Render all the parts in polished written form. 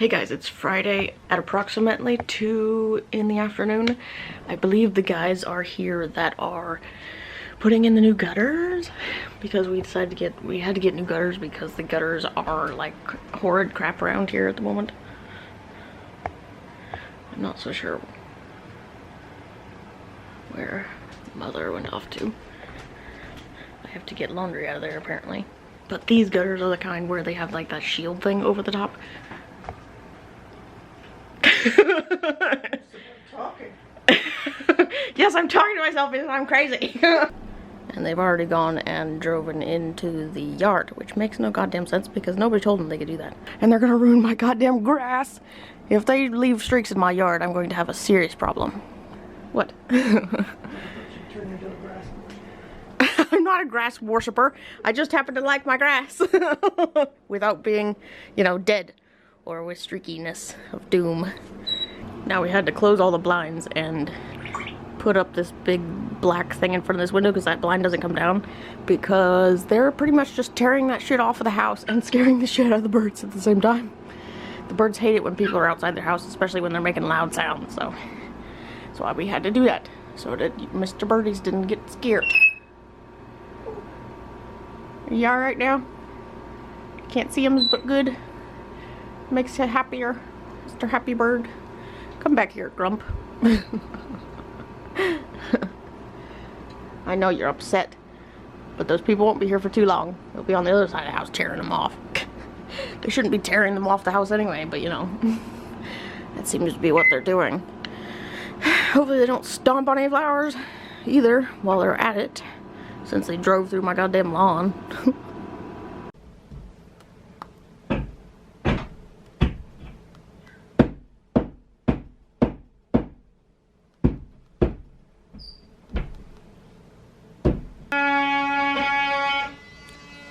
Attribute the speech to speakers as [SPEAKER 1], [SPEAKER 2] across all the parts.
[SPEAKER 1] Hey guys, it's Friday at approximately 2 in the afternoon. I believe the guys are here that are putting in the new gutters because we decided we had to get new gutters because the gutters are like horrid crap around here at the moment. I'm not so sure where Mother went off to. I have to get laundry out of there apparently. But these gutters are the kind where they have like that shield thing over the top. Yes, I'm talking to myself because I'm crazy. And they've already gone and driven into the yard, which makes no goddamn sense because nobody told them they could do that. And they're gonna ruin my goddamn grass. If they leave streaks in my yard, I'm going to have a serious problem. What? I'm not a grass worshiper. I just happen to like my grass. Without being, you know, dead. Or with streakiness of doom. Now we had to close all the blinds and put up this big black thing in front of this window because that blind doesn't come down, because they're pretty much just tearing that shit off of the house and scaring the shit out of the birds at the same time. The birds hate it when people are outside their house, especially when they're making loud sounds, so that's why we had to do that, so that Mr. Birdies didn't get scared. Are you alright now? Can't see him but good. Makes you happier, Mr. Happy Bird. Come back here, Grump. I know you're upset, but those people won't be here for too long. They'll be on the other side of the house tearing them off. They shouldn't be tearing them off the house anyway, but you know, that seems to be what they're doing. Hopefully they don't stomp on any flowers either while they're at it, since they drove through my goddamn lawn.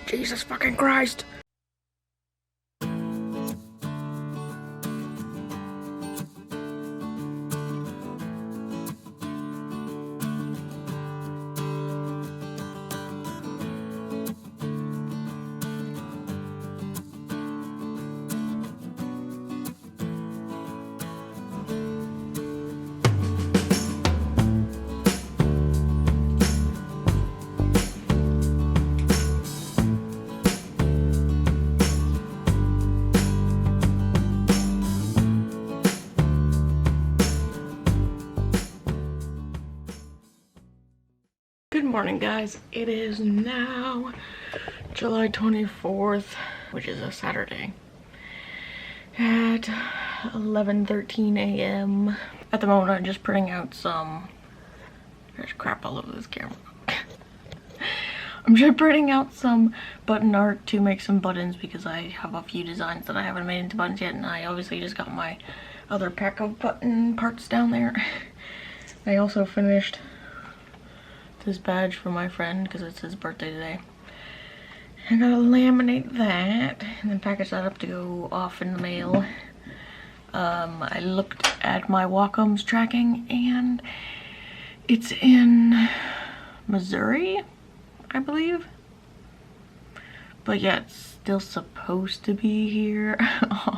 [SPEAKER 1] Jesus fucking Christ. Good morning, guys. It is now July 24th, which is a Saturday, at 11:13 a.m. At the moment, I'm just printing out some... There's crap all over this camera. I'm just printing out some button art to make some buttons because I have a few designs that I haven't made into buttons yet, and I obviously just got my other pack of button parts down there. I also finished this badge for my friend because it's his birthday today. I gotta laminate that and then package that up to go off in the mail. I looked at my Wacom's tracking and it's in Missouri, I believe. But yeah, it's still supposed to be here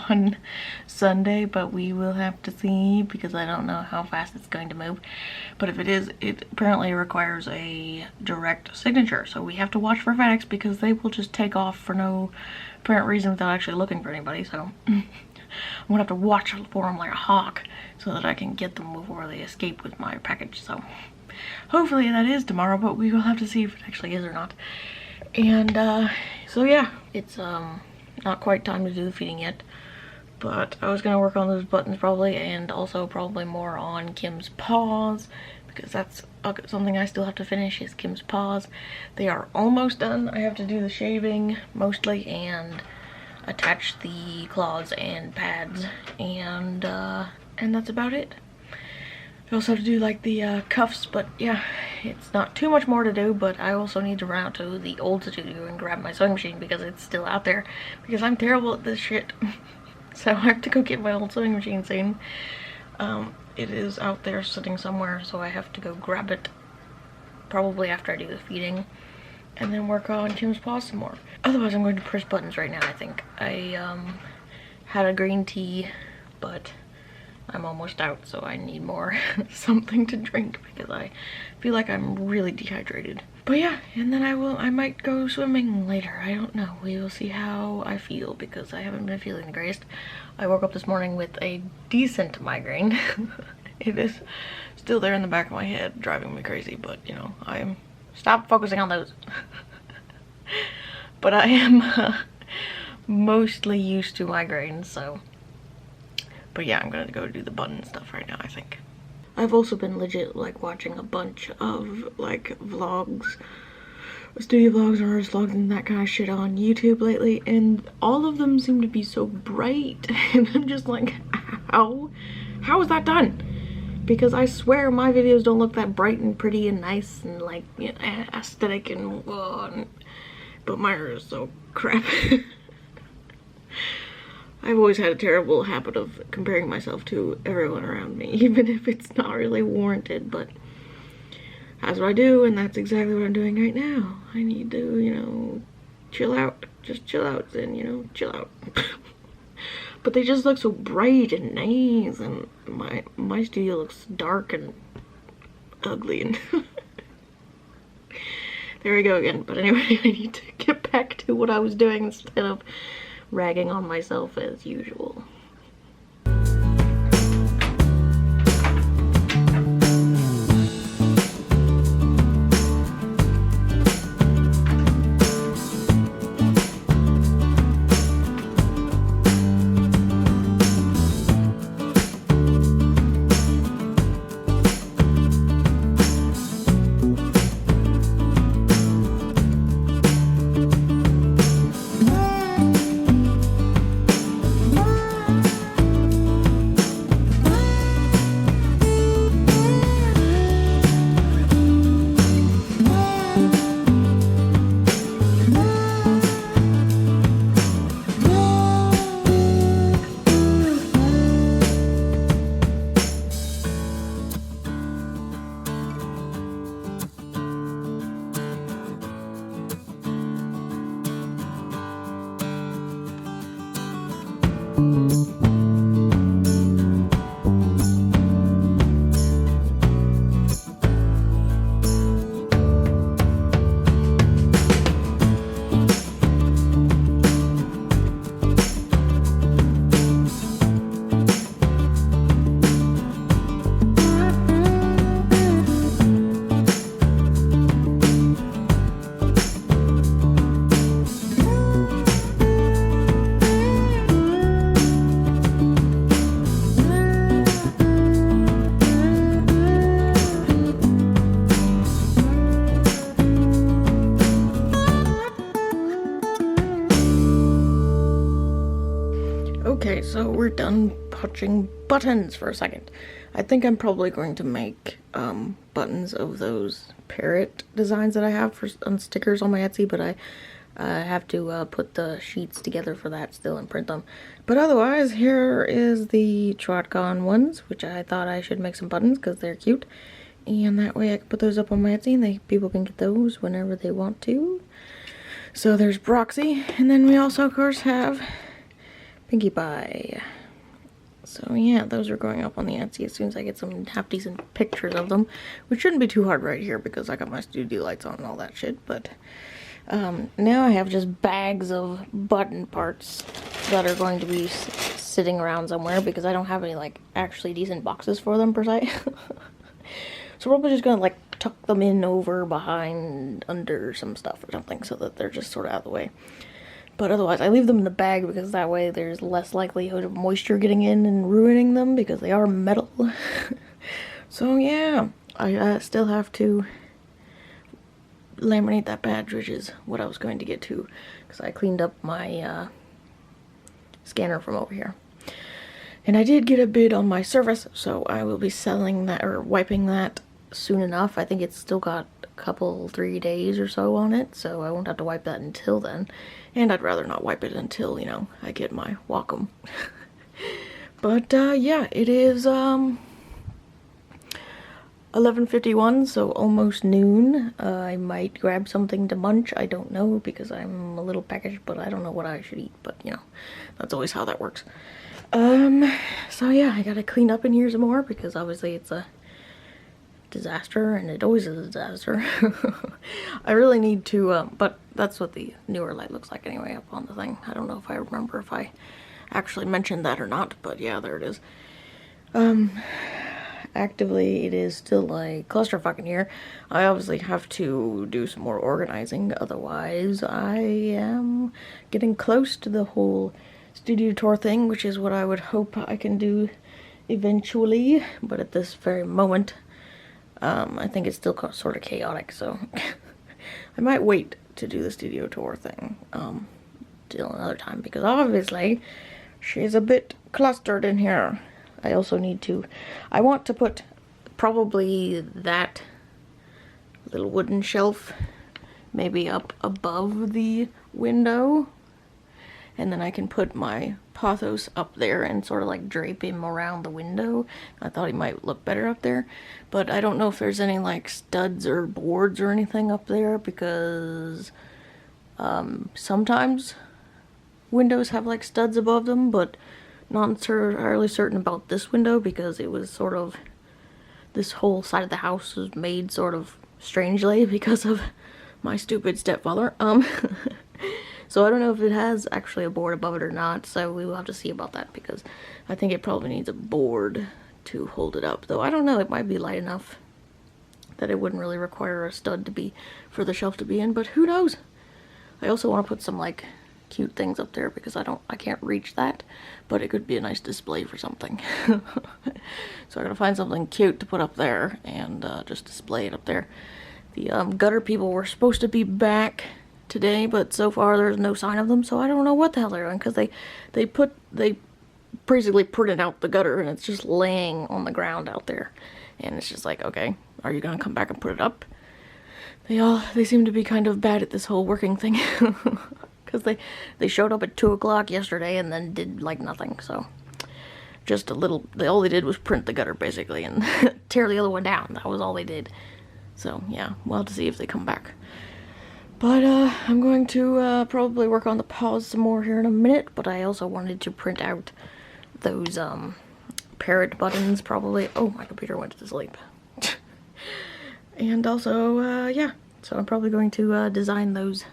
[SPEAKER 1] on Sunday, but we will have to see because I don't know how fast it's going to move. But if it is, it apparently requires a direct signature, so we have to watch for FedEx because they will just take off for no apparent reason without actually looking for anybody. So I'm gonna have to watch for them like a hawk so that I can get them before they escape with my package. So hopefully that is tomorrow, but we will have to see if it actually is or not. And so yeah, it's not quite time to do the feeding yet, but I was gonna work on those buttons probably, and also probably more on Kim's paws, because that's something I still have to finish, is Kim's paws. They are almost done. I have to do the shaving mostly and attach the claws and pads, and that's about it. I also have to do like the cuffs, but yeah, it's not too much more to do. But I also need to run out to the old studio and grab my sewing machine because it's still out there, because I'm terrible at this shit. So I have to go get my old sewing machine soon. It is out there sitting somewhere, so I have to go grab it probably after I do the feeding and then work on Kim's paws some more. Otherwise I'm going to press buttons right now, I think. I had a green tea, but I'm almost out, so I need more something to drink because I feel like I'm really dehydrated. But yeah, and then I might go swimming later. I don't know. We will see how I feel because I haven't been feeling the greatest. I woke up this morning with a decent migraine. It is still there in the back of my head, driving me crazy, but you know, stop focusing on those. But I am mostly used to migraines, so. But yeah, I'm gonna go do the button stuff right now, I think. I've also been legit like watching a bunch of like vlogs, studio vlogs or artist vlogs and that kind of shit on YouTube lately, and all of them seem to be so bright. And I'm just like, how is that done? Because I swear my videos don't look that bright and pretty and nice and like, you know, aesthetic and but mine are so crap. I've always had a terrible habit of comparing myself to everyone around me, even if it's not really warranted, but that's what I do, and that's exactly what I'm doing right now. I need to, you know, chill out. Just chill out, Zin, you know, chill out. But they just look so bright and nice, and my studio looks dark and ugly, and there we go again. But anyway, I need to get back to what I was doing instead of ragging on myself as usual. Okay, so we're done punching buttons for a second. I think I'm probably going to make buttons of those parrot designs that I have on stickers on my Etsy, but I have to put the sheets together for that still and print them. But otherwise, here is the TrodCon ones, which I thought I should make some buttons because they're cute. And that way I can put those up on my Etsy and people can get those whenever they want to. So there's Broxy, and then we also, of course, have Pinkie Pie. So yeah, those are going up on the Etsy as soon as I get some half-decent pictures of them, which shouldn't be too hard right here because I got my studio lights on and all that shit, but now I have just bags of button parts that are going to be sitting around somewhere because I don't have any, like, actually decent boxes for them, per se. So we're probably just gonna, like, tuck them in over behind under some stuff or something so that they're just sort of out of the way. But otherwise, I leave them in the bag because that way there's less likelihood of moisture getting in and ruining them because they are metal. So yeah, I still have to laminate that badge, which is what I was going to get to because I cleaned up my scanner from over here. And I did get a bid on my Surface, so I will be selling that or wiping that soon enough. I think it's still got a couple, 3 days or so on it, so I won't have to wipe that until then. And I'd rather not wipe it until, you know, I get my Wacom. But yeah, it is 11:51, so almost noon. I might grab something to munch. I don't know because I'm a little peckish, but I don't know what I should eat. But you know, that's always how that works. So yeah, I gotta clean up in here some more because obviously it's a disaster, and it always is a disaster. I really need to, but that's what the newer light looks like anyway up on the thing. I don't know if I remember if I actually mentioned that or not, but yeah, there it is. Actively, it is still a clusterfuck in here. I obviously have to do some more organizing, otherwise I am getting close to the whole studio tour thing, which is what I would hope I can do eventually, but at this very moment, I think it's still sort of chaotic, so I might wait to do the studio tour thing till another time, because obviously she's a bit clustered in here. I also need to, I want to put probably that little wooden shelf maybe up above the window, and then I can put my pothos up there and sort of like drape him around the window. I thought he might look better up there, but I don't know if there's any like studs or boards or anything up there, because sometimes windows have like studs above them, but not entirely certain about this window because it was sort of, this whole side of the house was made sort of strangely because of my stupid stepfather. So I don't know if it has actually a board above it or not, so we will have to see about that, because I think it probably needs a board to hold it up, though I don't know, it might be light enough that it wouldn't really require a stud to be, for the shelf to be in, but who knows. I also want to put some like cute things up there because I can't reach that, but it could be a nice display for something. So I gotta find something cute to put up there and just display it up there. The gutter people were supposed to be back today, but so far there's no sign of them, so I don't know what the hell they're doing, because they basically printed out the gutter and it's just laying on the ground out there, and it's just like, okay, are you gonna come back and put it up? They seem to be kind of bad at this whole working thing. Because they showed up at 2 o'clock yesterday and then did like nothing, so just a little, all they did was print the gutter basically and tear the other one down. That was all they did. So yeah, we'll have to see if they come back. But I'm going to probably work on the paws some more here in a minute, but I also wanted to print out those parrot buttons probably. Oh, my computer went to sleep. And also, yeah, so I'm probably going to design those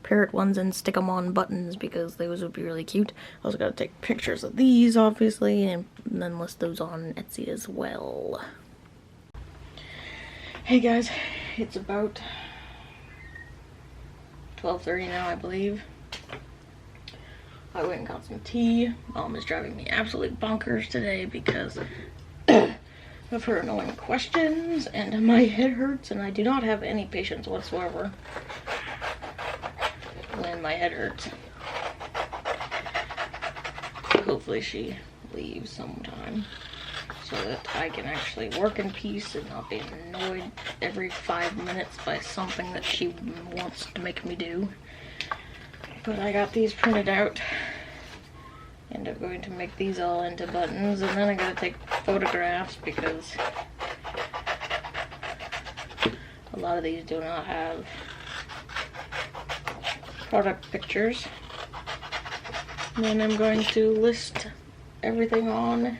[SPEAKER 1] parrot ones and stick them on buttons because those would be really cute. I also gotta take pictures of these obviously and then list those on Etsy as well. Hey guys, it's about 12:30 now, I believe. I went and got some tea. Mom is driving me absolutely bonkers today because of her annoying questions, and my head hurts and I do not have any patience whatsoever when my head hurts. Hopefully she leaves sometime so that I can actually work in peace and not be annoyed every 5 minutes by something that she wants to make me do. But I got these printed out and I'm going to make these all into buttons, and then I gotta take photographs because a lot of these do not have product pictures. And then I'm going to list everything on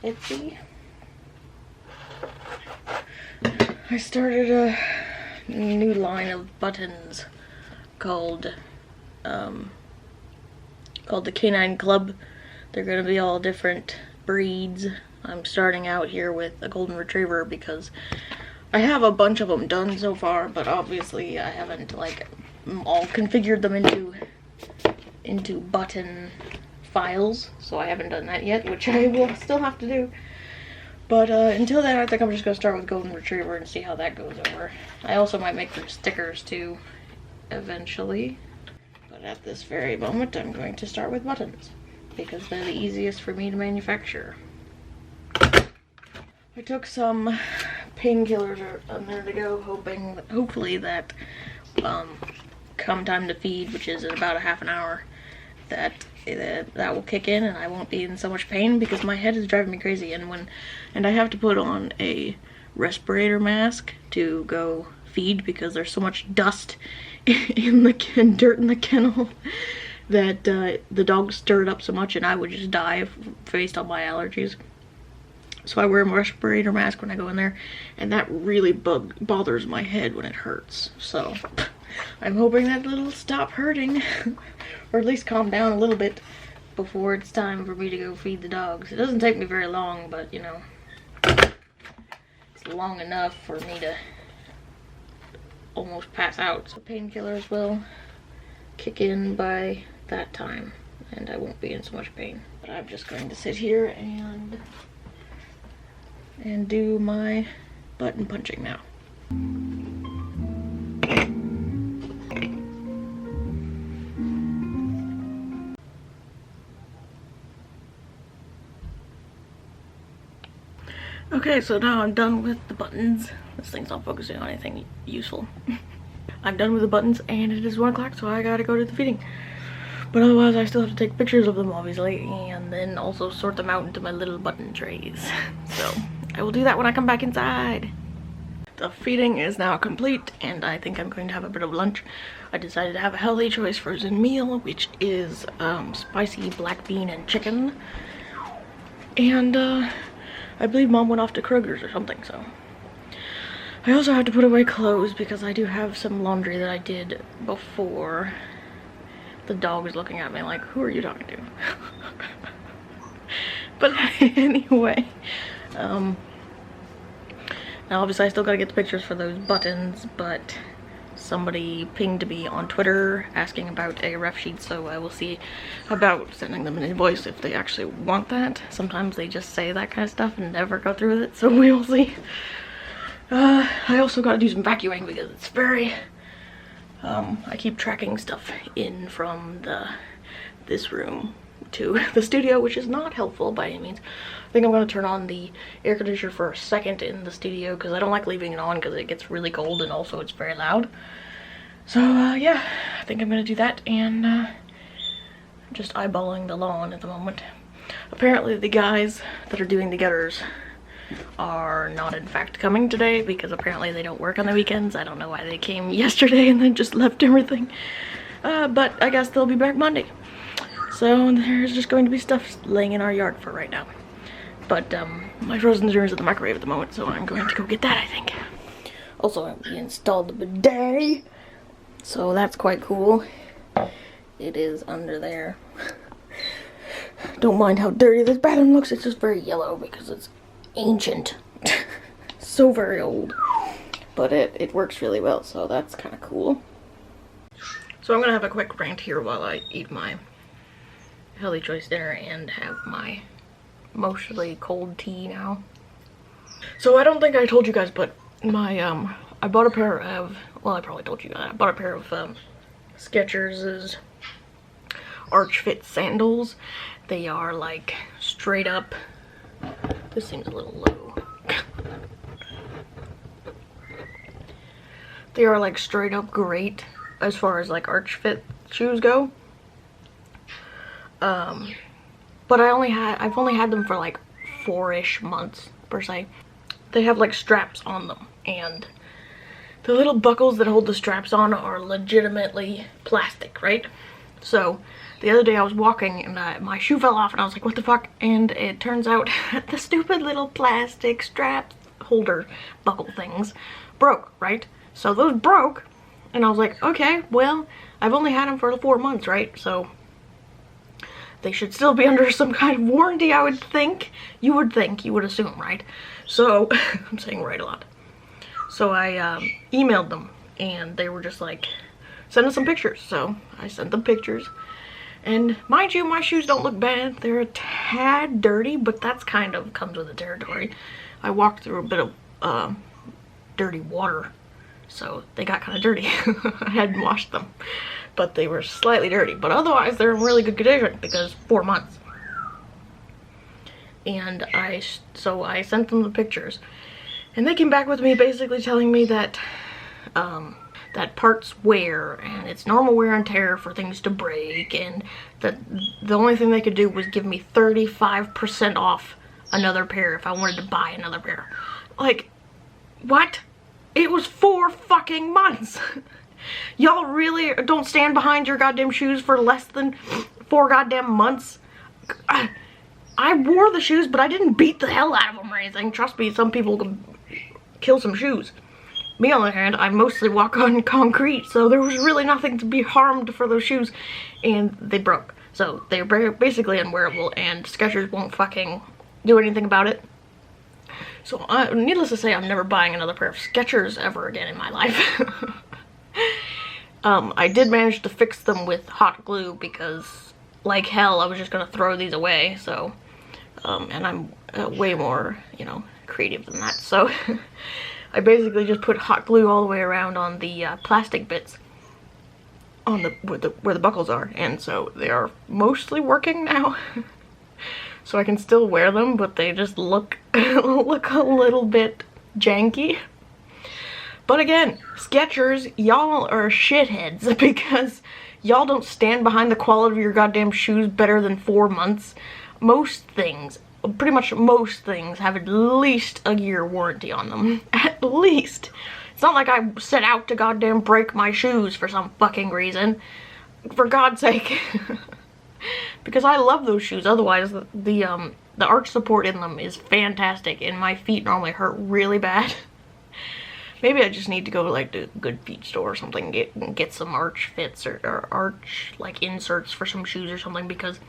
[SPEAKER 1] Etsy. I started a new line of buttons called the Canine Club. They're gonna be all different breeds. I'm starting out here with a golden retriever because I have a bunch of them done so far, but obviously I haven't like all configured them into button files, so I haven't done that yet, which I will still have to do. But until then, I think I'm just gonna start with golden retriever and see how that goes over. I also might make them stickers too eventually, but at this very moment I'm going to start with buttons because they're the easiest for me to manufacture. I took some painkillers a minute ago, hopefully that come time to feed, which is in about a half an hour, that will kick in and I won't be in so much pain, because my head is driving me crazy, and I have to put on a respirator mask to go feed because there's so much dust in the dirt in the kennel that the dogs stir it up so much and I would just die based on my allergies. So I wear a respirator mask when I go in there, and that really bothers my head when it hurts. So I'm hoping that it'll stop hurting or at least calm down a little bit before it's time for me to go feed the dogs. It doesn't take me very long, but you know, it's long enough for me to almost pass out. So painkillers will kick in by that time and I won't be in so much pain. But I'm just going to sit here and do my button punching now. Okay, so now I'm done with the buttons. This thing's not focusing on anything useful. I'm done with the buttons and it is 1 o'clock, so I gotta go to the feeding. But otherwise I still have to take pictures of them obviously and then also sort them out into my little button trays. So I will do that when I come back inside. The feeding is now complete and I think I'm going to have a bit of lunch. I decided to have a healthy choice frozen meal, which is spicy black bean and chicken. And I believe Mom went off to Kroger's or something, so. I also have to put away clothes because I do have some laundry that I did before. The dog is looking at me like, who are you talking to? But anyway, now obviously I still gotta get the pictures for those buttons, but somebody pinged me on Twitter asking about a ref sheet, so I will see about sending them an invoice if they actually want that. Sometimes they just say that kind of stuff and never go through with it, so we will see. I also gotta do some vacuuming because it's very, I keep tracking stuff in from this room to the studio, which is not helpful by any means. I think I'm going to turn on the air conditioner for a second in the studio because I don't like leaving it on because it gets really cold and also it's very loud. So yeah, I think I'm going to do that and just eyeballing the lawn at the moment. Apparently the guys that are doing the gutters are not in fact coming today because apparently they don't work on the weekends. I don't know why they came yesterday and then just left everything. But I guess they'll be back Monday. So there's just going to be stuff laying in our yard for right now. But my frozen dinner is at the microwave at the moment, so I'm going to go get that, I think. Also, we installed the bidet, so that's quite cool. It is under there. Don't mind how dirty this bathroom looks. It's just very yellow because it's ancient. So very old. But it works really well, so that's kind of cool. So I'm going to have a quick rant here while I eat my healthy choice dinner and have my mostly cold tea now. So I don't think I told you guys, but my I bought a pair of, well, I probably told you guys, I bought a pair of Skechers' Arch Fit sandals. They are like straight up, this seems a little low. They are like straight up great as far as like Arch Fit shoes go. But I've only had them for like 4-ish months per se. They have like straps on them and the little buckles that hold the straps on are legitimately plastic, right? So the other day I was walking and my shoe fell off and I was like, what the fuck? And it turns out the stupid little plastic strap holder buckle things broke, right? So those broke and I was like, okay, well, I've only had them for 4 months, right? So they should still be under some kind of warranty, I would think. You would think, you would assume, right? So, I'm saying right a lot. So I emailed them and they were just like, send us some pictures. So I sent them pictures. And mind you, my shoes don't look bad. They're a tad dirty, but that's kind of comes with the territory. I walked through a bit of dirty water, so they got kind of dirty. I hadn't washed them. But they were slightly dirty, but otherwise they're in really good condition because 4 months. And so I sent them the pictures and they came back with me basically telling me that that parts wear and it's normal wear and tear for things to break, and that the only thing they could do was give me 35% off another pair if I wanted to buy another pair. Like, What? It was 4 fucking months. Y'all really don't stand behind your goddamn shoes for less than 4 goddamn months? I wore the shoes, but I didn't beat the hell out of them or anything. Trust me, some people can kill some shoes. Me, on the other hand, I mostly walk on concrete, so there was really nothing to be harmed for those shoes, and they broke. So they're basically unwearable, and Skechers won't fucking do anything about it. So needless to say, I'm never buying another pair of Skechers ever again in my life. I did manage to fix them with hot glue because, like hell, I was just gonna throw these away, so, and I'm way more, you know, creative than that, so I basically just put hot glue all the way around on the plastic bits on where the buckles are, and so they are mostly working now. So I can still wear them, but they just look look a little bit janky. But again, Skechers, y'all are shitheads because y'all don't stand behind the quality of your goddamn shoes better than 4 months. Most things, pretty much most things, have at least a year warranty on them. At least. It's not like I set out to goddamn break my shoes for some fucking reason. For God's sake. Because I love those shoes. Otherwise, the arch support in them is fantastic, and my feet normally hurt really bad. Maybe I just need to go like to a good feet store or something and get some arch fits or arch like inserts for some shoes or something, because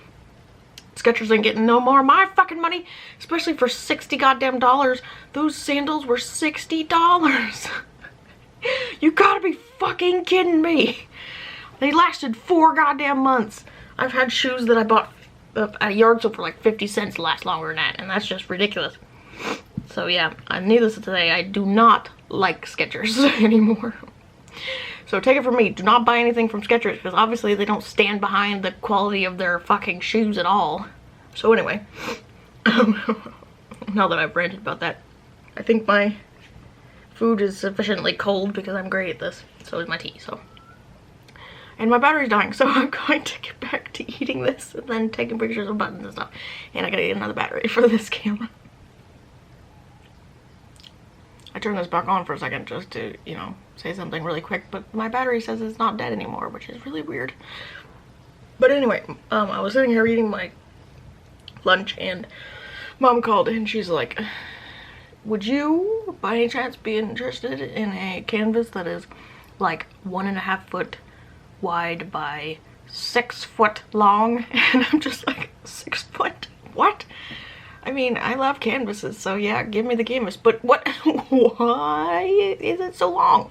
[SPEAKER 1] Skechers ain't getting no more of my fucking money, especially for $60 goddamn dollars. Those sandals were $60. You gotta be fucking kidding me. They lasted 4 goddamn months. I've had shoes that I bought at a yard sale for like 50 cents last longer than that, and that's just ridiculous. So yeah, needless to say, I do not like Skechers anymore. So take it from me, do not buy anything from Skechers, because obviously they don't stand behind the quality of their fucking shoes at all. So anyway, now that I've ranted about that, I think my food is sufficiently cold because I'm great at this. So is my tea, so. And my battery's dying, so I'm going to get back to eating this and then taking pictures of buttons and stuff. And I gotta get another battery for this camera. I turned this back on for a second just to, you know, say something really quick, but my battery says it's not dead anymore, which is really weird. But anyway, I was sitting here eating my lunch, and Mom called, and she's like, would you, by any chance, be interested in a canvas that is like 1.5 foot wide by 6 foot long? And I'm just like, 6 foot? What? I mean, I love canvases, so yeah, give me the canvas. But what? Why is it so long?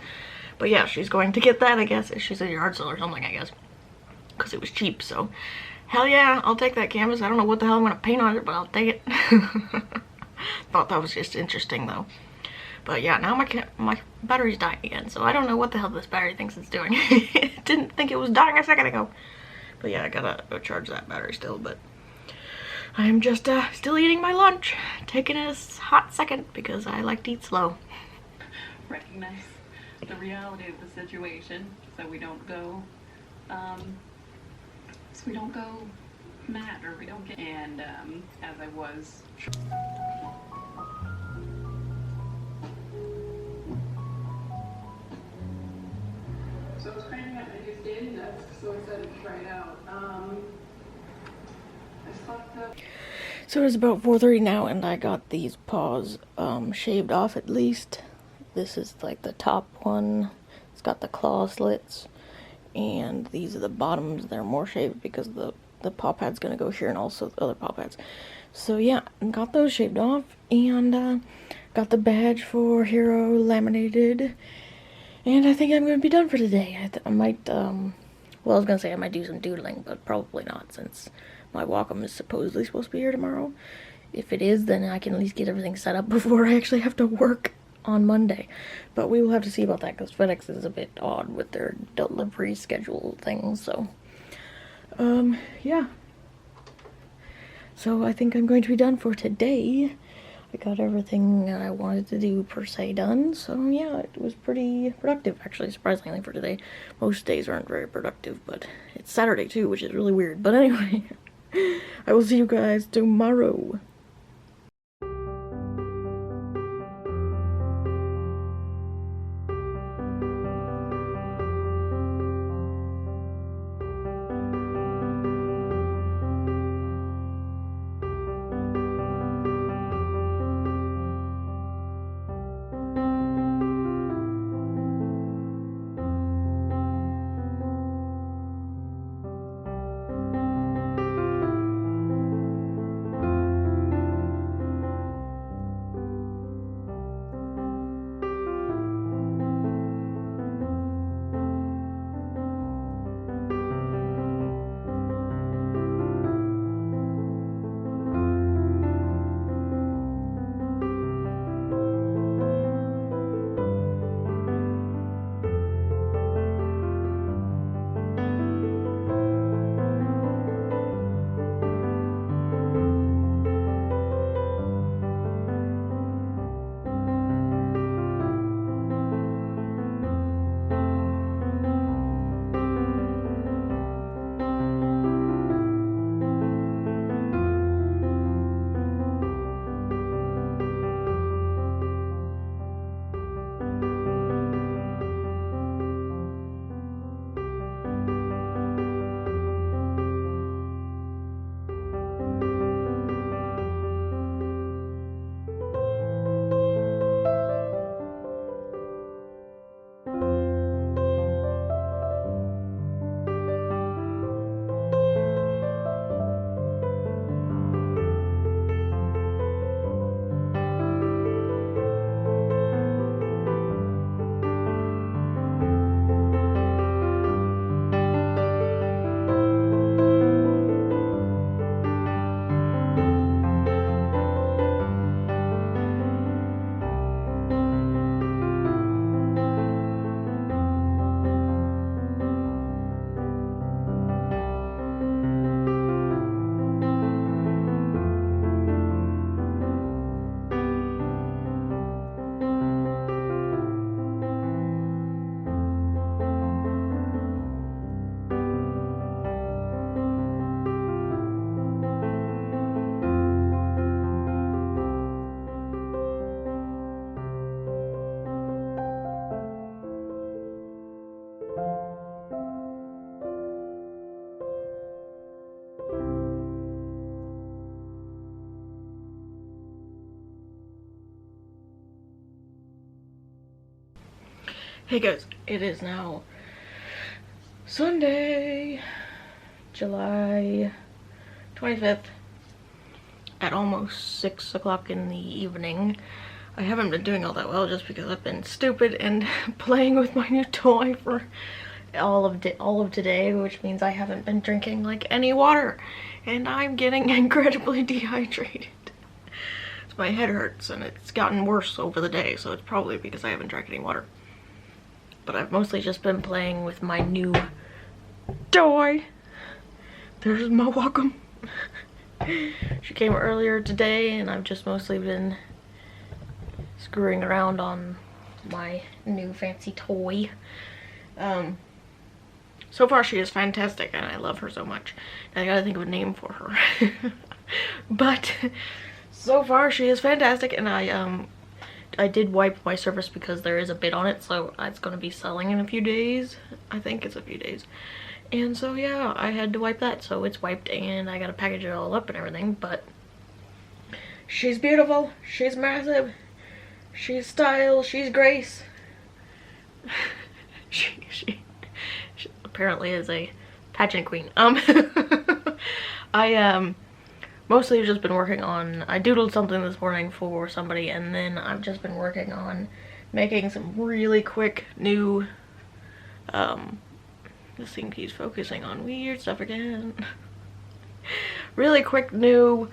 [SPEAKER 1] But yeah, she's going to get that, I guess. She's at a yard sale or something, I guess. Because it was cheap, so. Hell yeah, I'll take that canvas. I don't know what the hell I'm going to paint on it, but I'll take it. Thought that was just interesting, though. But yeah, now my battery's dying again, so I don't know what the hell this battery thinks it's doing. It didn't think it was dying a second ago. But yeah, I gotta go charge that battery still, but I'm just still eating my lunch, taking a hot second because I like to eat slow.
[SPEAKER 2] Recognize the reality of the situation so we don't go mad, or we don't get, and as I was so I was cramming up, I just did, and that's so excited to try it out. I fucked up.
[SPEAKER 1] So it's about 4:30 now, and I got these paws shaved off at least. This is like the top one. It's got the claw slits, and these are the bottoms. They're more shaved because the paw pad's gonna go here, and also the other paw pads. So yeah, got those shaved off, and got the badge for Hero laminated. And I think I'm gonna be done for today. I might, well, I was gonna say I might do some doodling, but probably not, since my Wacom is supposedly supposed to be here tomorrow. If it is, then I can at least get everything set up before I actually have to work on Monday. But we will have to see about that, because FedEx is a bit odd with their delivery schedule things, so. Yeah. So I think I'm going to be done for today. I got everything I wanted to do per se done, so yeah, it was pretty productive, actually, surprisingly, for today. Most days aren't very productive, but it's Saturday too, which is really weird. But anyway, I will see you guys tomorrow. Hey guys, it is now Sunday, July 25th at almost 6 o'clock in the evening. I haven't been doing all that well just because I've been stupid and playing with my new toy for all of today, which means I haven't been drinking like any water and I'm getting incredibly dehydrated. My head hurts and it's gotten worse over the day, so it's probably because I haven't drank any water. But I've mostly just been playing with my new toy. There's my Wacom. She came earlier today and I've just mostly been screwing around on my new fancy toy. So far she is fantastic and I love her so much. I gotta think of a name for her. But so far she is fantastic, and I did wipe my surface because there is a bit on it, so it's going to be selling in a few days. I think it's a few days. And so yeah, I had to wipe that, so it's wiped and I gotta package it all up and everything. But she's beautiful, she's massive, she's style, she's grace. she apparently is a pageant queen. I mostly have just been working on, I doodled something this morning for somebody, and then I've just been working on making some really quick new, this thing keeps focusing on weird stuff again. Really quick new,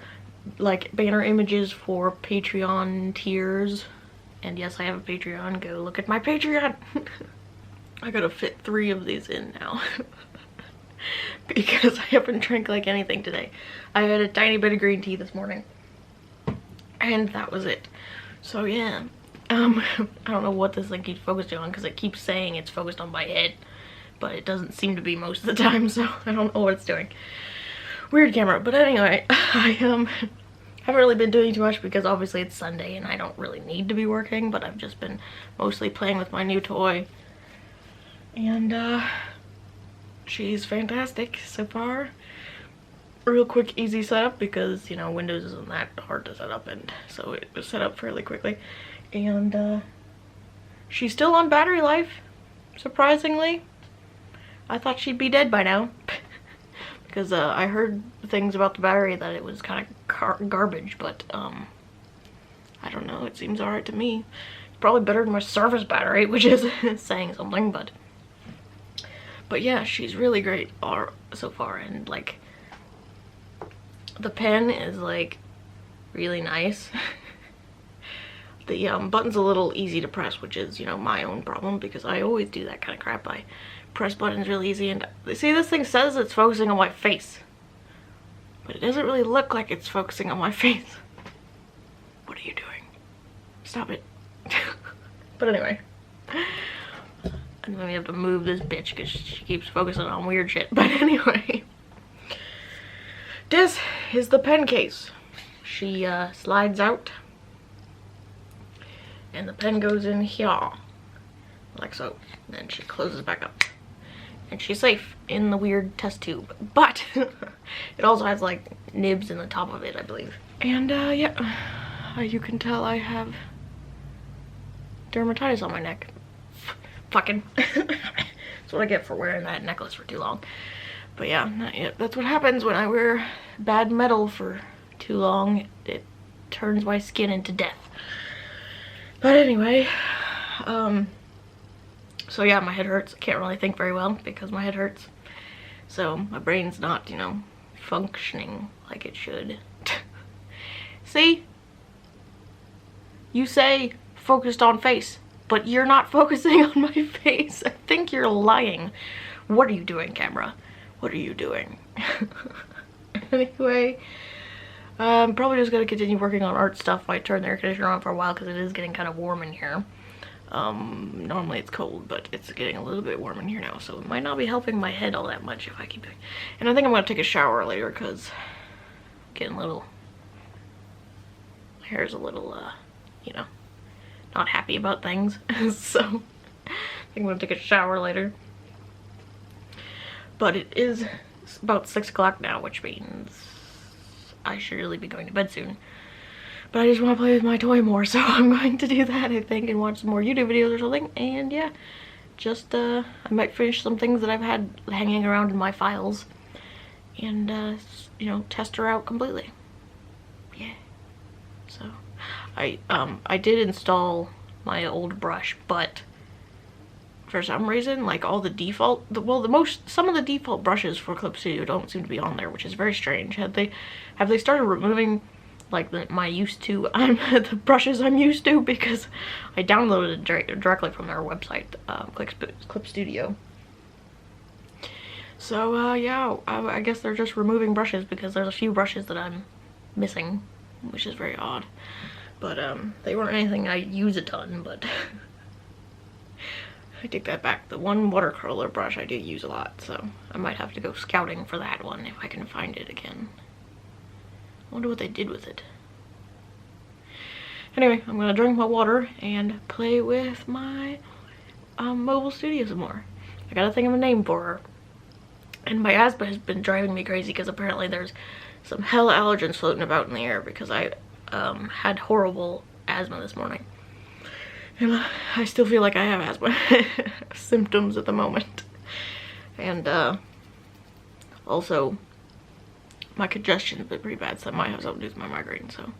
[SPEAKER 1] like, banner images for Patreon tiers. And yes, I have a Patreon, go look at my Patreon. I gotta fit 3 of these in now. Because I haven't drank like anything today. I had a tiny bit of green tea this morning and that was it. So yeah, I don't know what this thing keeps focusing on because it keeps saying it's focused on my head, but it doesn't seem to be most of the time, so I don't know what it's doing. Weird camera. But anyway, I haven't really been doing too much because obviously it's Sunday and I don't really need to be working, but I've just been mostly playing with my new toy. And she's fantastic so far. Real quick, easy setup because, you know, Windows isn't that hard to set up, and so it was set up fairly quickly. And she's still on battery life, surprisingly. I thought she'd be dead by now because I heard things about the battery that it was kind of garbage, but I don't know, it seems alright to me. It's probably better than my Surface battery, which is saying something, but yeah, she's really great so far. And like, the pen is like really nice. The button's a little easy to press, which is, you know, my own problem because I always do that kind of crap. I press buttons really easy, and see, this thing says it's focusing on my face, but it doesn't really look like it's focusing on my face. What are you doing? Stop it. But anyway. And then we have to move this bitch because she keeps focusing on weird shit. But anyway, this is the pen case. She slides out and the pen goes in here like so, and then she closes back up and she's safe in the weird test tube. But it also has like nibs in the top of it, I believe. And yeah, you can tell I have dermatitis on my neck. Fucking. That's what I get for wearing that necklace for too long. But yeah, not yet. That's what happens when I wear bad metal for too long. It turns my skin into death. But anyway, so yeah, my head hurts. I can't really think very well because my head hurts. So my brain's not, you know, functioning like it should. See? You say focused on face, but you're not focusing on my face. I think you're lying. What are you doing, camera? What are you doing? Anyway, I'm probably just gonna continue working on art stuff. I turn the air conditioner on for a while because it is getting kind of warm in here. Normally it's cold, but it's getting a little bit warm in here now, so it might not be helping my head all that much if I keep doing. And I think I'm gonna take a shower later because I'm getting a little, my hair's a little, you know, not happy about things. So I think I'm gonna take a shower later. But it is about 6 o'clock now, which means I should really be going to bed soon. But I just want to play with my toy more, so I'm going to do that, I think, and watch some more YouTube videos or something. And yeah, just I might finish some things that I've had hanging around in my files and you know, test her out completely. Yeah. So I did install my old brush, but for some reason, like all the default, some of the default brushes for Clip Studio don't seem to be on there, which is very strange. Have they started removing like the brushes I'm used to, because I downloaded it directly from their website, Clip Studio. So yeah, I guess they're just removing brushes because there's a few brushes that I'm missing, which is very odd. But they weren't anything I use a ton, but I take that back. The one watercolor brush I do use a lot, so I might have to go scouting for that one if I can find it again. I wonder what they did with it. Anyway, I'm gonna drink my water and play with my mobile studio some more. I gotta think of a name for her. And my asthma has been driving me crazy because apparently there's some hell allergens floating about in the air because I had horrible asthma this morning. And I still feel like I have asthma symptoms at the moment. And also my congestion's been pretty bad, so I might have something to do with my migraine, so,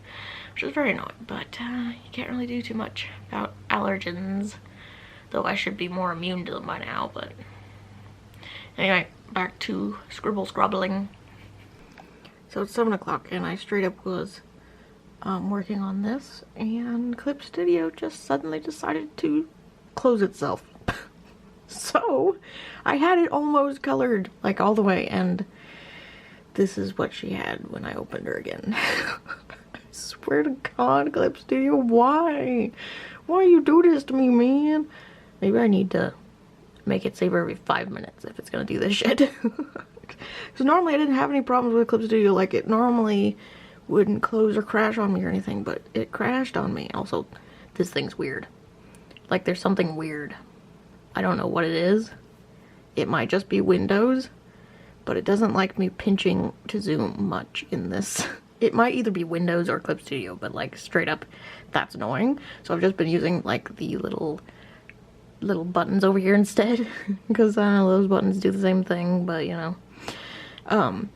[SPEAKER 1] which is very annoying. But you can't really do too much about allergens, though I should be more immune to them by now. But anyway, back to scrobbling. So it's 7 o'clock and I straight up was working on this, and Clip Studio just suddenly decided to close itself. So I had it almost colored, like all the way, and this is what she had when I opened her again. I swear to God, Clip Studio, why? Why you do this to me, man? Maybe I need to make it save every 5 minutes if it's gonna do this shit. Because normally I didn't have any problems with Clip Studio. Like, it normally wouldn't close or crash on me or anything, but it crashed on me. Also, this thing's weird. Like, there's something weird. I don't know what it is. It might just be Windows, but it doesn't like me pinching to zoom much in this. It might either be Windows or Clip Studio, but like straight up, that's annoying. So I've just been using like the little buttons over here instead, because I know those buttons do the same thing, but you know,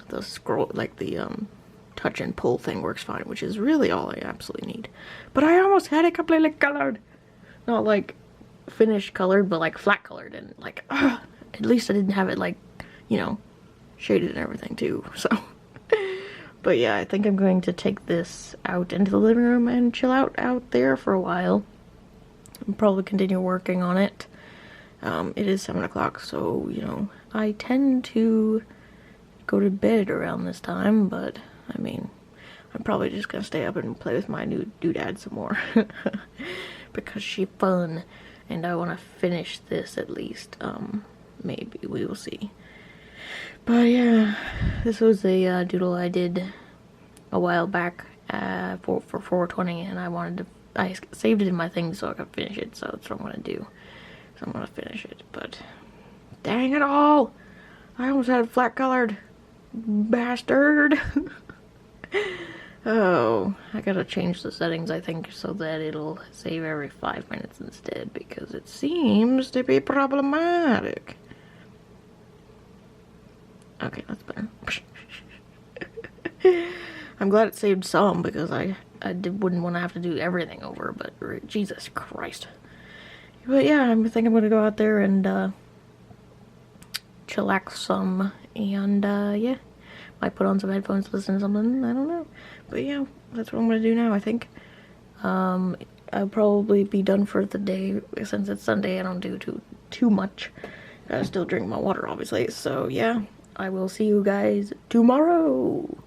[SPEAKER 1] the scroll, like the touch and pull thing works fine, which is really all I absolutely need. But I almost had it completely colored. Not like finished colored, but like flat colored, and like, at least I didn't have it like, you know, shaded and everything too, so. But yeah, I think I'm going to take this out into the living room and chill out there for a while. I'll probably continue working on it. It is 7 o'clock, so, you know, I tend to go to bed around this time, but, I mean, I'm probably just gonna stay up and play with my new doodad some more. Because she's fun, and I want to finish this at least. Maybe, we will see. But yeah, this was a doodle I did a while back for 420, and I saved it in my thing so I could finish it, so that's what I'm gonna do. So I'm gonna finish it, but dang it all! I almost had it flat colored. Bastard! Oh, I gotta change the settings, I think, so that it'll save every 5 minutes instead, because it seems to be problematic. Okay, that's better. I'm glad it saved some, because I wouldn't want to have to do everything over, but Jesus Christ. But yeah, I think I'm gonna go out there and chillax some, and yeah, might put on some headphones, listen to something, I don't know. But yeah, that's what I'm gonna do now, I think. I'll probably be done for the day. Since it's Sunday, I don't do too much. Gotta still drink my water, obviously, so yeah. I will see you guys tomorrow.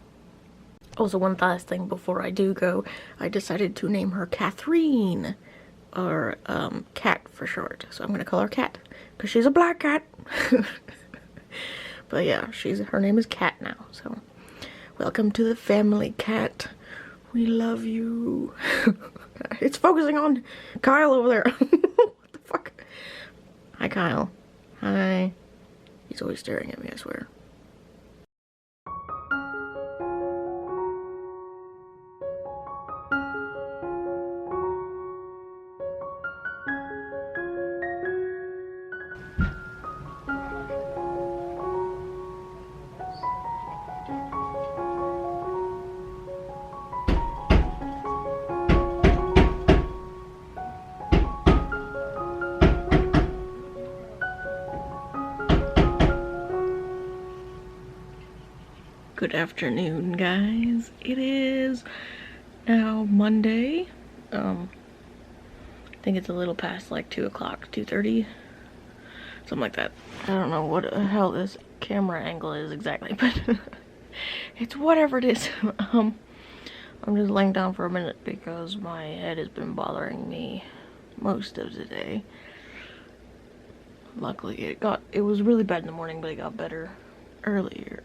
[SPEAKER 1] Also, one last thing before I do go, I decided to name her Catherine, or Cat for short. So I'm gonna call her Cat, because she's a black cat. But yeah, her name is Cat now, so welcome to the family, Cat. We love you. It's focusing on Kyle over there. What the fuck? Hi, Kyle. Hi. He's always staring at me, I swear. Good afternoon, guys. It is now Monday. I think it's a little past like 2 o'clock, 2:30, something like that. I don't know what the hell this camera angle is exactly, but it's whatever it is. I'm just laying down for a minute because my head has been bothering me most of the day. Luckily, it was really bad in the morning, but it got better earlier,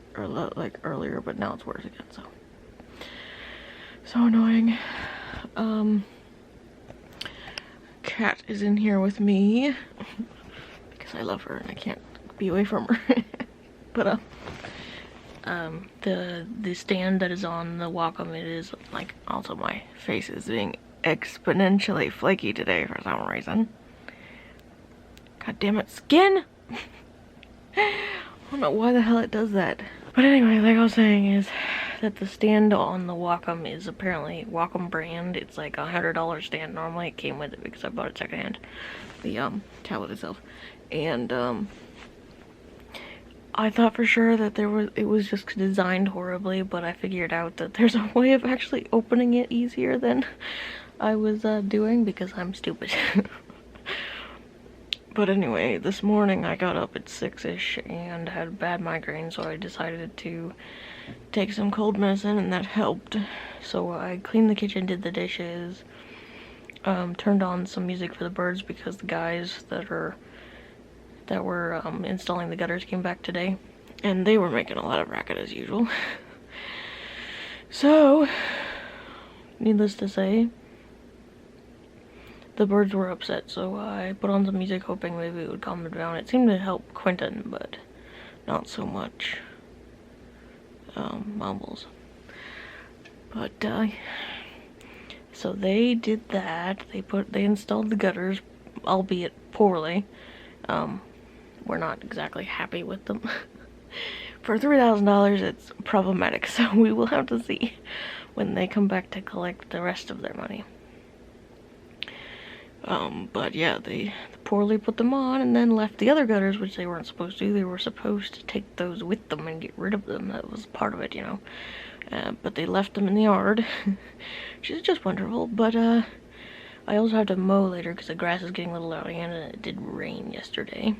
[SPEAKER 1] but now it's worse again, so annoying. Cat is in here with me because I love her and I can't be away from her. But the stand that is on the Wacom, it is like, also my face is being exponentially flaky today for some reason. God damn it, skin! I don't know why the hell it does that. But anyway, like I was saying, is that the stand on the Wacom is apparently Wacom brand. It's like $100 stand. Normally it came with it because I bought it secondhand. The tablet itself. And I thought for sure that it was just designed horribly, but I figured out that there's a way of actually opening it easier than I was doing because I'm stupid. But anyway, this morning I got up at 6-ish and had bad migraine, so I decided to take some cold medicine, and that helped. So I cleaned the kitchen, did the dishes, turned on some music for the birds because the guys that were installing the gutters came back today, and they were making a lot of racket as usual. So, needless to say, the birds were upset, so I put on some music hoping maybe it would calm them down. It seemed to help Quentin, but not so much Mumbles. But so they did that. They installed the gutters, albeit poorly. We're not exactly happy with them. For $3,000, it's problematic, so we will have to see when they come back to collect the rest of their money. But yeah, they poorly put them on and then left the other gutters, which they weren't supposed to. They were supposed to take those with them and get rid of them. That was part of it, you know. But they left them in the yard, which is just wonderful. But I also have to mow later because the grass is getting a little out of hand, and it did rain yesterday.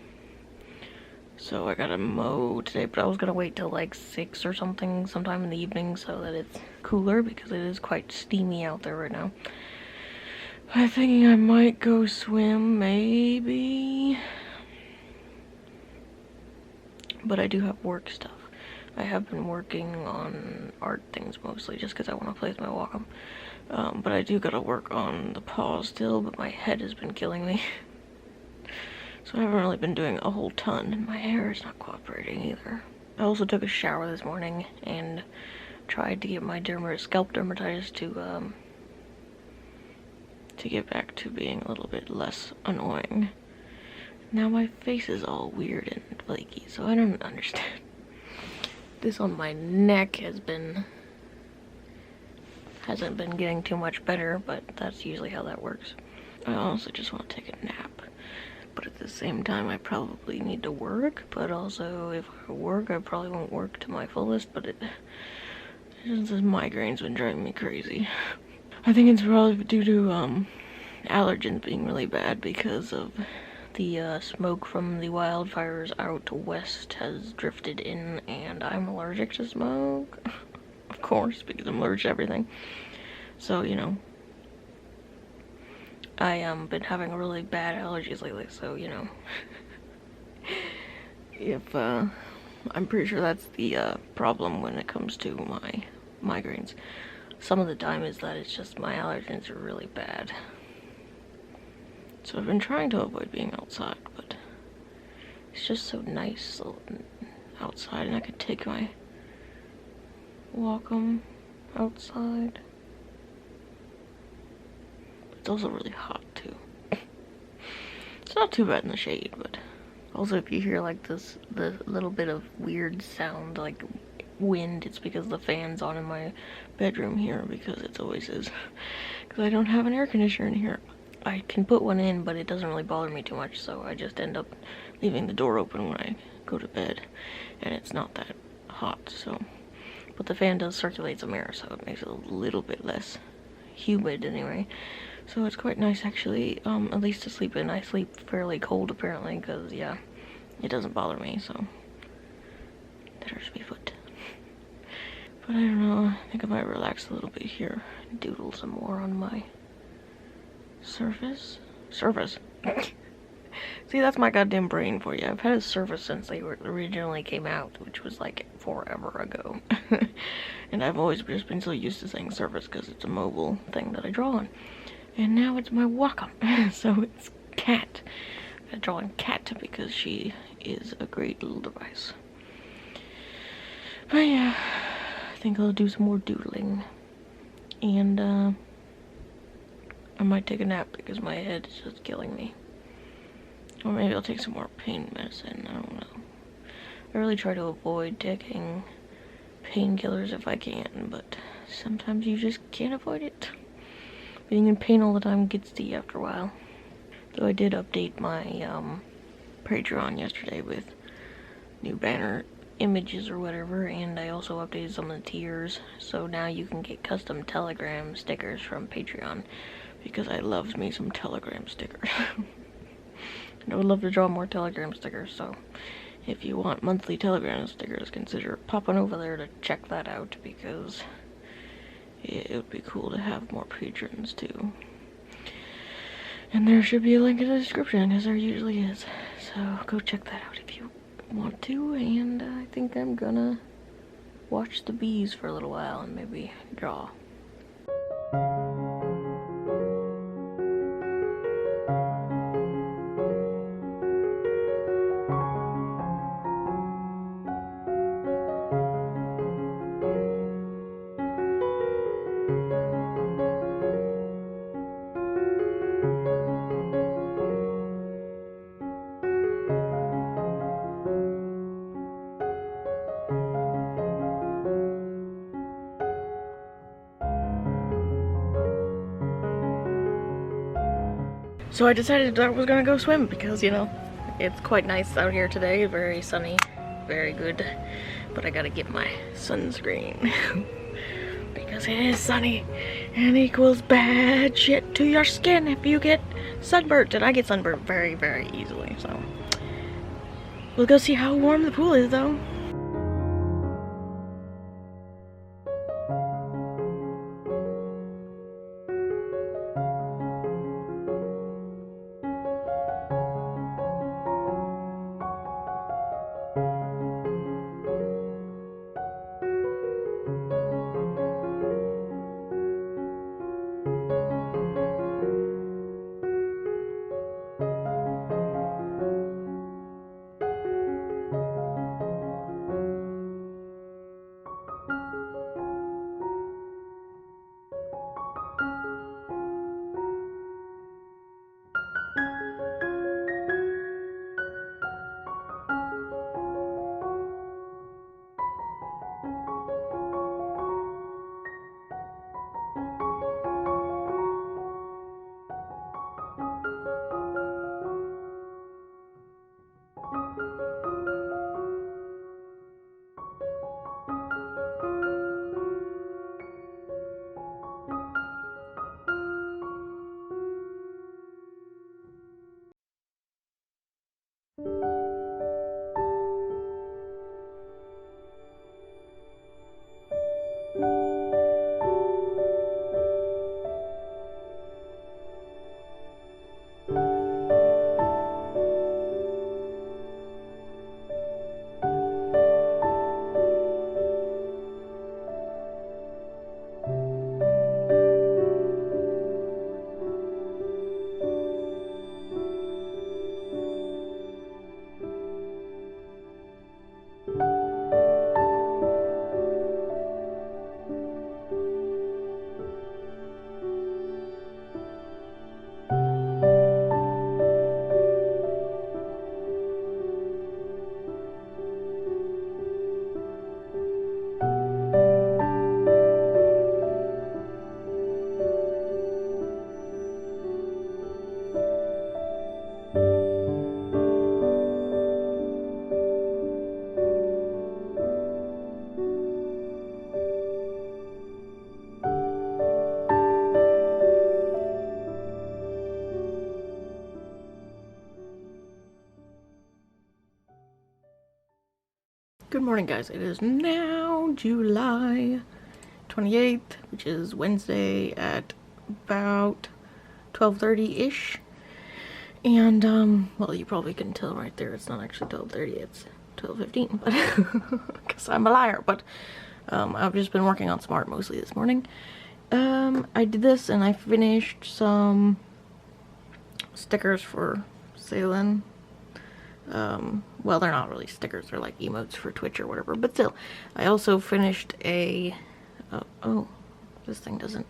[SPEAKER 1] So I gotta mow today, but I was gonna wait till like 6 or something, sometime in the evening, so that it's cooler because it is quite steamy out there right now. I'm thinking I might go swim, maybe. But I do have work stuff. I have been working on art things mostly, just because I want to play with my Wacom. But I do gotta work on the paw still, but my head has been killing me. So I haven't really been doing a whole ton, and my hair is not cooperating either. I also took a shower this morning and tried to get my scalp dermatitis to get back to being a little bit less annoying. Now my face is all weird and flaky, so I don't understand. This on my neck hasn't been getting too much better, but that's usually how that works. I also just want to take a nap, but at the same time I probably need to work, but also if I work I probably won't work to my fullest, but this migraine's been driving me crazy. I think it's probably due to allergens being really bad because of the smoke from the wildfires out west has drifted in, and I'm allergic to smoke. Of course, because I'm allergic to everything. So, you know, I been having really bad allergies lately, so, you know, if I'm pretty sure that's the problem when it comes to my migraines. Some of the time is that it's just my allergens are really bad. So I've been trying to avoid being outside, but it's just so nice outside, and I could take my Wacom outside. It's also really hot too. It's not too bad in the shade, but also if you hear like the little bit of weird sound like wind, it's because the fan's on in my bedroom here, because it always is, because I don't have an air conditioner in here. I can put one in, but it doesn't really bother me too much, so I just end up leaving the door open when I go to bed, and it's not that hot, so but the fan does circulate some air, so it makes it a little bit less humid anyway. So it's quite nice actually, at least to sleep in. I sleep fairly cold apparently, because yeah, it doesn't bother me, so that hurts me foot. But I don't know, I think I might relax a little bit here and doodle some more on my surface. See, that's my goddamn brain for you. I've had a Surface since they originally came out, which was like forever ago. And I've always just been so used to saying Surface because it's a mobile thing that I draw on. And now it's my Wacom, so it's Cat. I draw on Cat because she is a great little device. But yeah, I think I'll do some more doodling. And I might take a nap because my head is just killing me. Or maybe I'll take some more pain medicine, I don't know. I really try to avoid taking painkillers if I can, but sometimes you just can't avoid it. Being in pain all the time gets to you after a while. Though I did update my Patreon yesterday with new banner images or whatever, and I also updated some of the tiers, so now you can get custom Telegram stickers from Patreon, because I love me some Telegram stickers. And I would love to draw more Telegram stickers, so if you want monthly Telegram stickers, consider popping over there to check that out, because it would be cool to have more patrons too. And there should be a link in the description, as there usually is, so go check that out if you want to. And I think I'm gonna watch the bees for a little while and maybe draw. So I decided I was gonna go swim because, you know, it's quite nice out here today, very sunny, very good. But I gotta get my sunscreen because it is sunny and equals bad shit to your skin if you get sunburnt. And I get sunburnt very, very easily, so. We'll go see how warm the pool is though. Good morning, guys. It is now July 28th, which is Wednesday at about 12:30-ish. And, well, you probably can tell right there, it's not actually 12:30, it's 12:15, but because I'm a liar. But I've just been working on Smart mostly this morning. I did this and I finished some stickers for Salen. Well, they're not really stickers, they're like emotes for Twitch or whatever, but still. I also finished a, oh, this thing doesn't,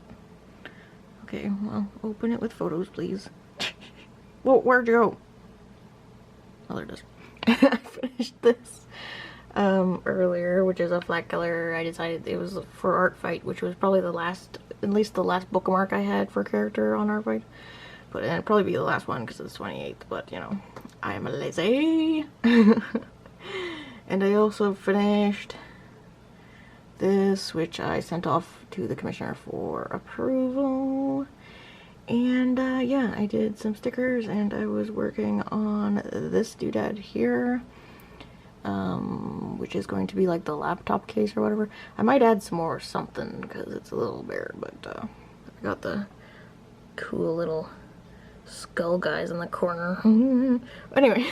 [SPEAKER 1] okay, well, open it with photos, please. Well, where'd you go? Oh, there it is. I finished this, earlier, which is a flat color. I decided it was for Art Fight, which was probably the last, at least the last bookmark I had for character on Art Fight. But it'd probably be the last one because it's 28th, but you know, I am lazy. And I also finished this, which I sent off to the commissioner for approval. And yeah, I did some stickers and I was working on this doodad here, which is going to be like the laptop case or whatever. I might add some more something because it's a little bare, but I got the cool little skull guys in the corner. Anyway,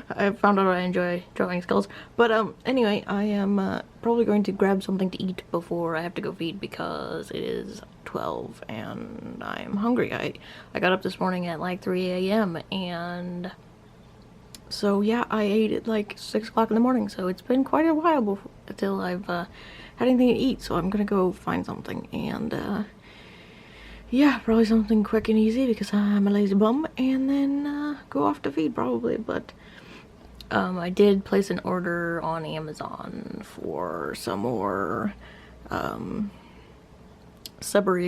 [SPEAKER 1] I found out I enjoy drawing skulls. But anyway, I am probably going to grab something to eat before I have to go feed because it is 12 and I'm hungry. I got up this morning at like 3 a.m. and so yeah, I ate at like 6 o'clock in the morning, so it's been quite a while until I've had anything to eat, so I'm gonna go find something and yeah, probably something quick and easy because I'm a lazy bum, and then go off to feed probably. But I did place an order on Amazon for some more seborrheic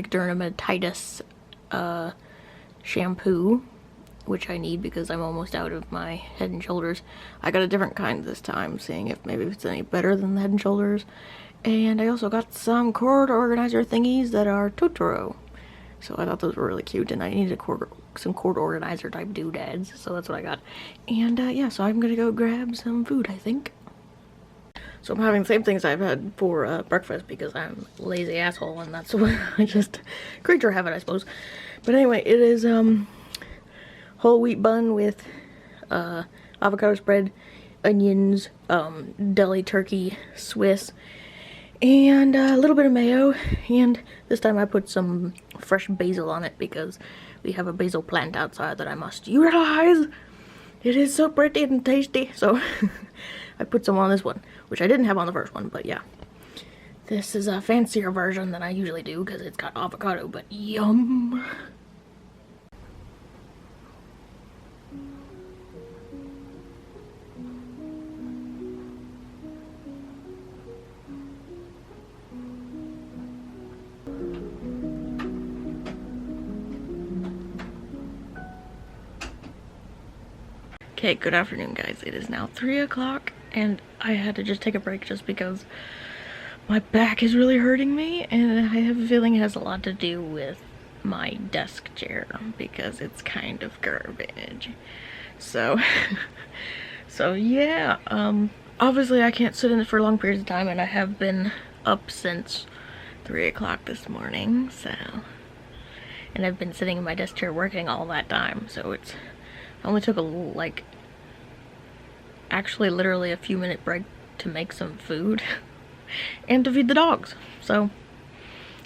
[SPEAKER 1] dermatitis shampoo, which I need because I'm almost out of my Head and Shoulders. I got a different kind this time, seeing if maybe it's any better than the Head and Shoulders. And I also got some cord organizer thingies that are Totoro. So I thought those were really cute, and I needed some cord organizer type doodads, so that's what I got. And yeah, so I'm gonna go grab some food, I think. So I'm having the same things I've had for breakfast because I'm a lazy asshole, and that's what I just creature habit, I suppose. But anyway, it is whole wheat bun with avocado spread, onions, deli turkey Swiss, and a little bit of mayo, and this time I put some fresh basil on it because we have a basil plant outside that I must utilize. It is so pretty and tasty, so I put some on this one, which I didn't have on the first one, but yeah. This is a fancier version than I usually do because it's got avocado, but yum! Okay, good afternoon, guys. It is now 3 o'clock, and I had to just take a break just because my back is really hurting me, and I have a feeling it has a lot to do with my desk chair because it's kind of garbage. So, so yeah, obviously I can't sit in it for long periods of time, and I have been up since 3 o'clock this morning, so, and I've been sitting in my desk chair working all that time, so it's only took a like actually literally a few minute break to make some food and to feed the dogs. So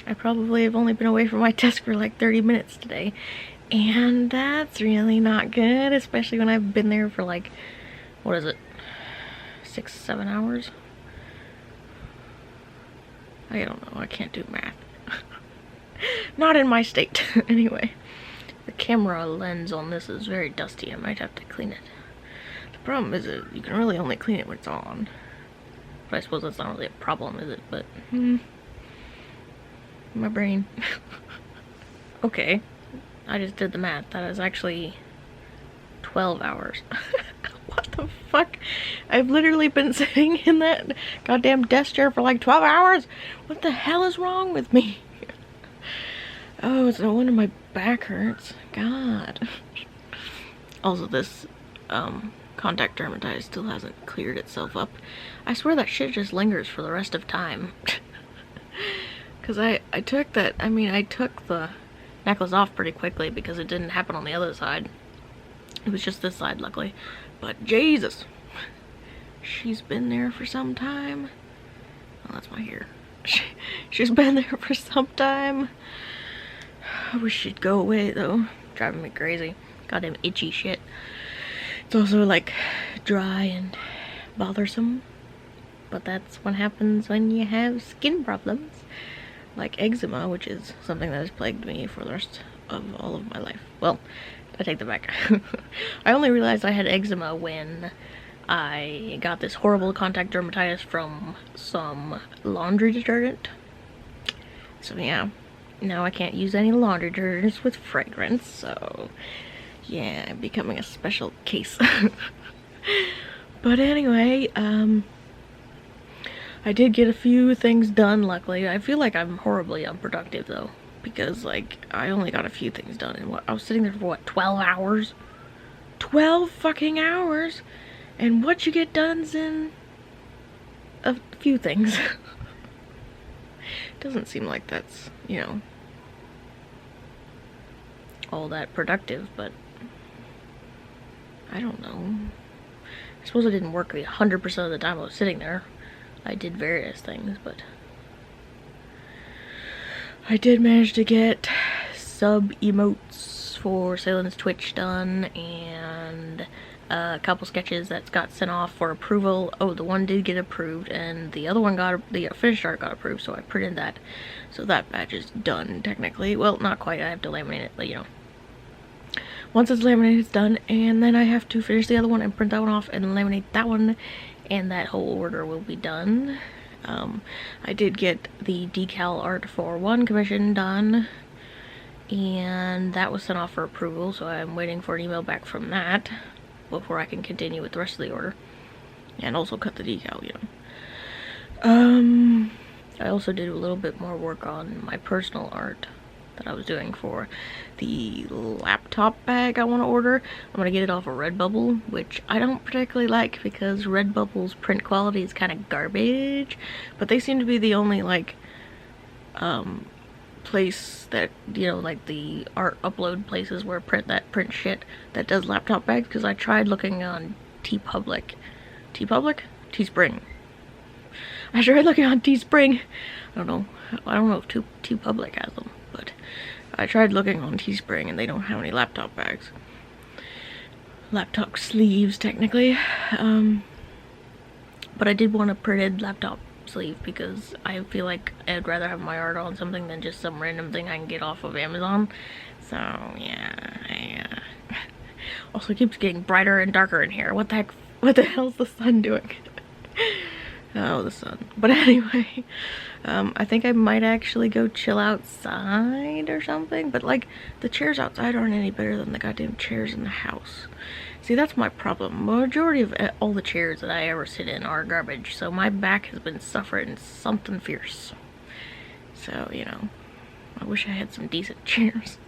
[SPEAKER 1] I probably have only been away from my desk for like 30 minutes today, and that's really not good, especially when I've been there for like, what is it, 6-7 hours? I don't know, I can't do math. Not in my state. Anyway, the camera lens on this is very dusty. I might have to clean it. The problem is that you can really only clean it when it's on. But I suppose that's not really a problem, is it? But, my brain. Okay, I just did the math. That is actually 12 hours. What the fuck? I've literally been sitting in that goddamn desk chair for like 12 hours? What the hell is wrong with me? Oh, it's no wonder my back hurts. God. Also, this contact dermatitis still hasn't cleared itself up. I swear that shit just lingers for the rest of time. Because I took the necklace off pretty quickly because it didn't happen on the other side. It was just this side, luckily. But Jesus, she's been there for some time. Oh, that's my hair. She's been there for some time. I wish she'd go away though. Driving me crazy. Goddamn itchy shit. It's also like dry and bothersome. But that's what happens when you have skin problems. Like eczema, which is something that has plagued me for the rest of all of my life. Well, I take that back. I only realized I had eczema when I got this horrible contact dermatitis from some laundry detergent. So yeah, now I can't use any laundry detergents with fragrance, so yeah, I'm becoming a special case. But anyway, I did get a few things done, luckily. I feel like I'm horribly unproductive though, because like I only got a few things done, and I was sitting there for what, 12 hours? 12 fucking hours! And what you get done's in a few things. Doesn't seem like that's, you know, all that productive, but I don't know. I suppose I didn't work the 100% of the time I was sitting there. I did various things, but I did manage to get sub emotes for Salen's Twitch done, and a couple sketches that got sent off for approval. Oh, the one did get approved, and the other one the finished art got approved, so I printed that. So that batch is done, technically. Well, not quite, I have to laminate it, but you know. Once it's laminated, it's done, and then I have to finish the other one and print that one off and laminate that one, and that whole order will be done. I did get the decal art for one commission done, and that was sent off for approval, so I'm waiting for an email back from that before I can continue with the rest of the order, and also cut the decal, you know. I also did a little bit more work on my personal art that I was doing for the laptop bag I want to order. I'm gonna get it off of Redbubble, which I don't particularly like because Redbubble's print quality is kind of garbage, but they seem to be the only like place that, you know, like the art upload places where print shit that does laptop bags, because I tried looking on Teespring. I tried looking on Teespring. I don't know if TeePublic has them, but I tried looking on Teespring and they don't have any laptop bags. Laptop sleeves, technically. But I did want a printed laptop sleeve because I feel like I'd rather have my art on something than just some random thing I can get off of Amazon. So yeah, also it keeps getting brighter and darker in here. What the hell's the sun doing? Oh, the sun. But anyway, I think I might actually go chill outside or something, but like the chairs outside aren't any better than the goddamn chairs in the house. See, that's my problem. Majority of all the chairs that I ever sit in are garbage, so my back has been suffering something fierce. So, you know, I wish I had some decent chairs.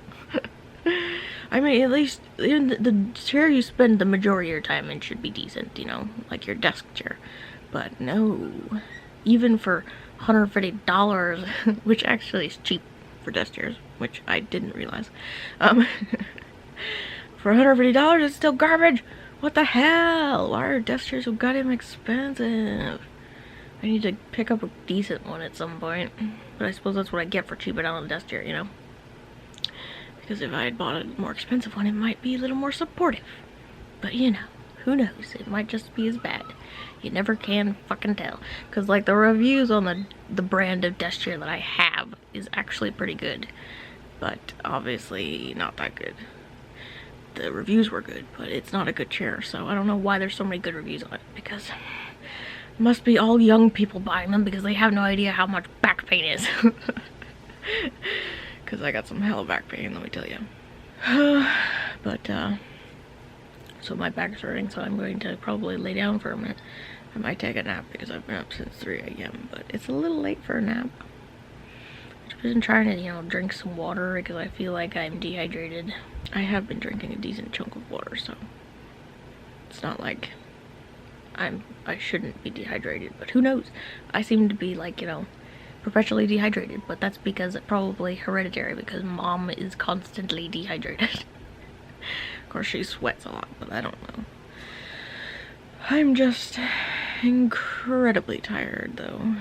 [SPEAKER 1] I mean, at least the chair you spend the majority of your time in should be decent, you know, like your desk chair. But no, even for $150, which actually is cheap for desk chairs, which I didn't realize. For $150, it's still garbage. What the hell? Why are desk chairs so goddamn expensive? I need to pick up a decent one at some point. But I suppose that's what I get for cheaping out on a desk chair, you know? Because if I had bought a more expensive one, it might be a little more supportive. But you know, who knows? It might just be as bad. You never can fucking tell. Because like the reviews on the brand of desk chair that I have is actually pretty good. But obviously not that good. The reviews were good, but it's not a good chair, so I don't know why there's so many good reviews on it, because it must be all young people buying them because they have no idea how much back pain is. Because I got some hell of back pain, let me tell you. But so my back's hurting, so I'm going to probably lay down for a minute. I might take a nap because I've been up since 3 a.m, but it's a little late for a nap. I've been trying to, you know, drink some water because I feel like I'm dehydrated. I have been drinking a decent chunk of water, so It's not like I shouldn't be dehydrated, but who knows? I seem to be like, you know, perpetually dehydrated, but that's because it's probably hereditary, because mom is constantly dehydrated. Of course she sweats a lot, but I don't know. I'm just incredibly tired though.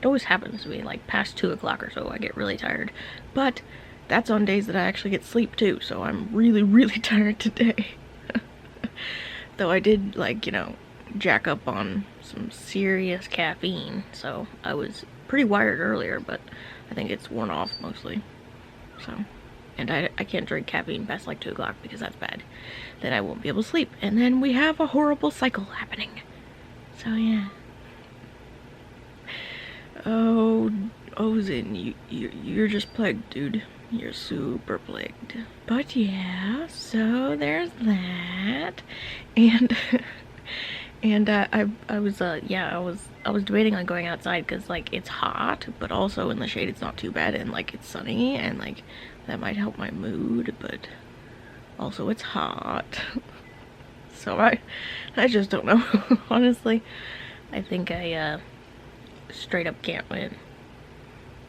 [SPEAKER 1] It always happens to me, like past 2 o'clock or so I get really tired, but that's on days that I actually get sleep too, so I'm really, really tired today. Though I did, like, you know, jack up on some serious caffeine, so I was pretty wired earlier, but I think it's worn off mostly. So, and I can't drink caffeine past like 2 o'clock because that's bad. Then I won't be able to sleep, and then we have a horrible cycle happening. So yeah. Oh, Zin, you're just plagued, dude. You're super plagued. But yeah, so there's that. And and I was debating on going outside because like it's hot, but also in the shade it's not too bad, and like it's sunny, and like that might help my mood, but also it's hot. So I just don't know. Honestly, I think I straight up can't win.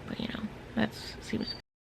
[SPEAKER 1] But you know, that seems to